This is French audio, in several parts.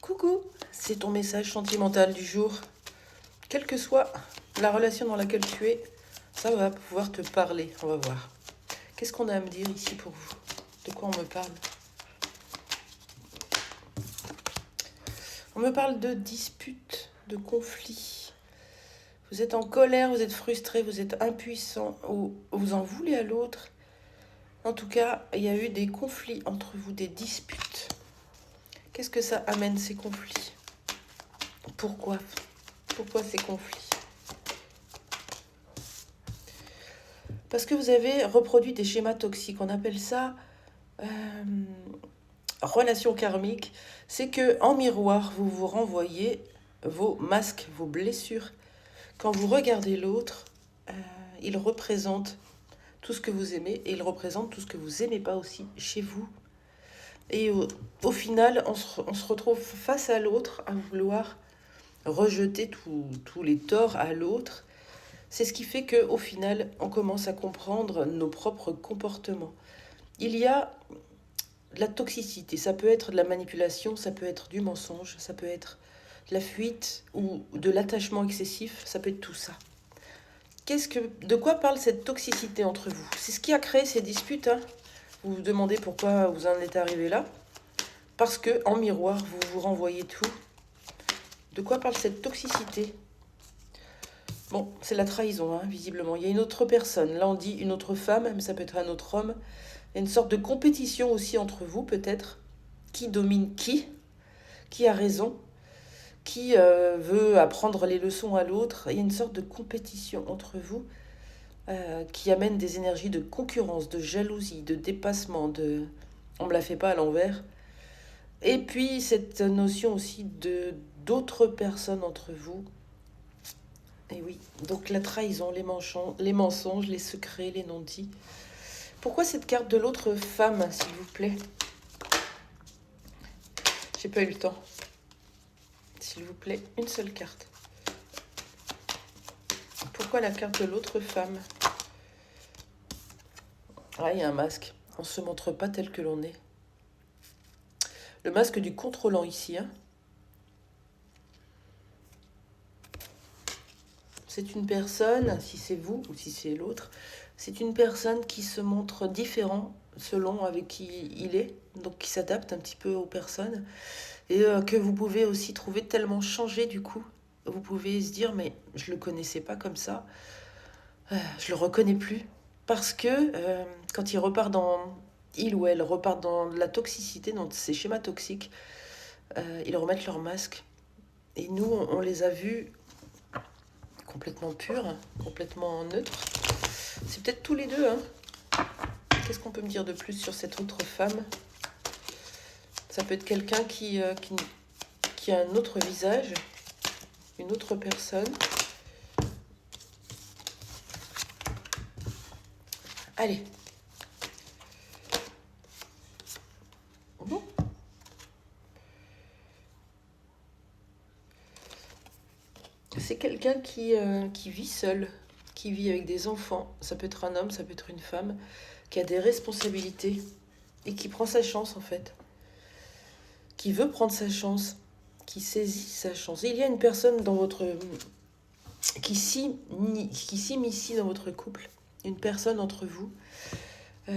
Coucou, c'est ton message sentimental du jour. Quelle que soit la relation dans laquelle tu es, ça va pouvoir te parler. On va voir. Qu'est-ce qu'on a à me dire ici pour vous? De quoi on me parle? On me parle de disputes, de conflits. Vous êtes en colère, vous êtes frustré, vous êtes impuissant ou vous en voulez à l'autre. En tout cas, il y a eu des conflits entre vous, des disputes. Qu'est-ce que ça amène ces conflits? Pourquoi? Pourquoi ces conflits? Parce que vous avez reproduit des schémas toxiques. On appelle ça relation karmique. C'est que en miroir, vous vous renvoyez vos masques, vos blessures. Quand vous regardez l'autre, il représente tout ce que vous aimez et il représente tout ce que vous aimez pas aussi chez vous. Et au final, on se retrouve face à l'autre à vouloir rejeter tous les torts à l'autre. C'est ce qui fait qu'au final, on commence à comprendre nos propres comportements. Il y a de la toxicité, ça peut être de la manipulation, ça peut être du mensonge, ça peut être de la fuite ou de l'attachement excessif, ça peut être tout ça. De quoi parle cette toxicité entre vous? C'est ce qui a créé ces disputes. Vous vous demandez pourquoi vous en êtes arrivé là? Parce que en miroir, vous vous renvoyez tout. De quoi parle cette toxicité? Bon, c'est la trahison, visiblement. Il y a une autre personne. Là, on dit une autre femme, mais ça peut être un autre homme. Il y a une sorte de compétition aussi entre vous, peut-être. Qui domine qui a raison? Qui veut apprendre les leçons à l'autre? Il y a une sorte de compétition entre vous qui amène des énergies de concurrence, de jalousie, de dépassement, de « on me la fait pas à l'envers ». Et puis, cette notion aussi d'autres personnes entre vous. Et oui, donc la trahison, les mensonges, les secrets, les non-dits. Pourquoi cette carte de l'autre femme, s'il vous plaît? J'ai pas eu le temps. S'il vous plaît, une seule carte. Pourquoi la carte de l'autre femme? Ah, il y a un masque. On ne se montre pas tel que l'on est. Le masque du contrôlant ici. C'est une personne, si c'est vous ou si c'est l'autre, c'est une personne qui se montre différent selon avec qui il est, donc qui s'adapte un petit peu aux personnes, et que vous pouvez aussi trouver tellement changé du coup. Vous pouvez se dire, mais je le connaissais pas comme ça, je le reconnais plus, parce que quand il ou elle repart dans la toxicité, dans ces schémas toxiques, ils remettent leur masque. Et nous, on les a vus complètement purs, complètement neutres. C'est peut-être tous les deux. Qu'est-ce qu'on peut me dire de plus sur cette autre femme? Ça peut être quelqu'un qui a un autre visage, une autre personne. Allez. Bon. C'est quelqu'un qui vit seul, qui vit avec des enfants. Ça peut être un homme, ça peut être une femme, qui a des responsabilités et qui prend sa chance en fait. Qui veut prendre sa chance, qui saisit sa chance. Et il y a une personne dans qui s'immisce dans votre couple, une personne entre vous.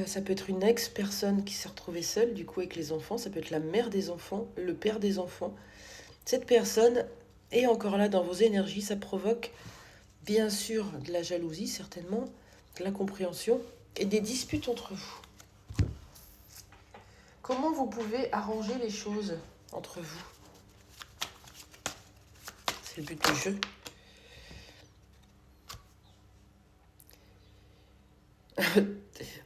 Ça peut être une ex-personne qui s'est retrouvée seule, du coup, avec les enfants. Ça peut être la mère des enfants, le père des enfants. Cette personne est encore là dans vos énergies. Ça provoque, bien sûr, de la jalousie, certainement, de l'incompréhension et des disputes entre vous. Comment vous pouvez arranger les choses entre vous? C'est le but du jeu.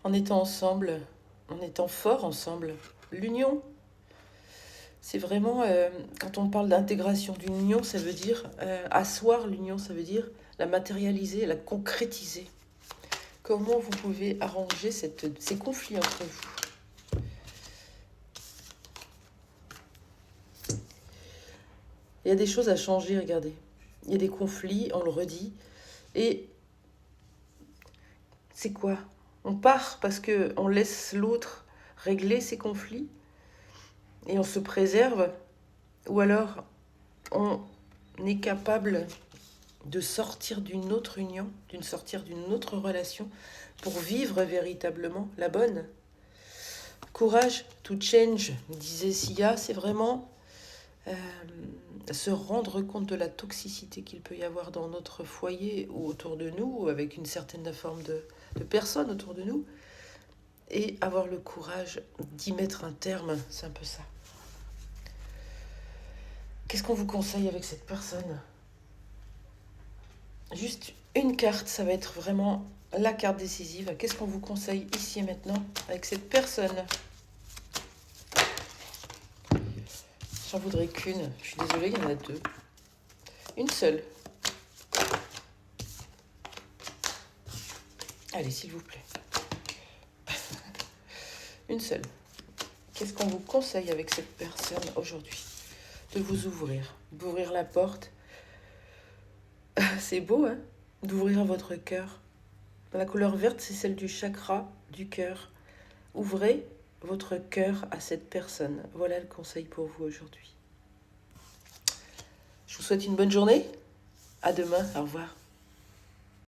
En étant ensemble, en étant fort ensemble. L'union, c'est vraiment, quand on parle d'intégration d'une union, ça veut dire asseoir l'union, ça veut dire la matérialiser, la concrétiser. Comment vous pouvez arranger ces conflits entre vous? Il y a des choses à changer, regardez. Il y a des conflits, on le redit. Et c'est quoi? On part parce qu'on laisse l'autre régler ses conflits et on se préserve ou alors on est capable de sortir d'une autre union, sortir d'une autre relation pour vivre véritablement la bonne. Courage to change, disait Sia, c'est vraiment se rendre compte de la toxicité qu'il peut y avoir dans notre foyer ou autour de nous, ou avec une certaine forme de personnes autour de nous, et avoir le courage d'y mettre un terme, c'est un peu ça. Qu'est-ce qu'on vous conseille avec cette personne ? Juste une carte, ça va être vraiment la carte décisive. Qu'est-ce qu'on vous conseille ici et maintenant avec cette personne ? J'en voudrais qu'une. Je suis désolée, il y en a deux. Une seule. Allez, s'il vous plaît. Une seule. Qu'est-ce qu'on vous conseille avec cette personne aujourd'hui ? De vous ouvrir, d'ouvrir la porte. C'est beau, hein ? D'ouvrir votre cœur. La couleur verte, c'est celle du chakra du cœur. Ouvrez votre cœur à cette personne. Voilà le conseil pour vous aujourd'hui. Je vous souhaite une bonne journée. À demain. Au revoir.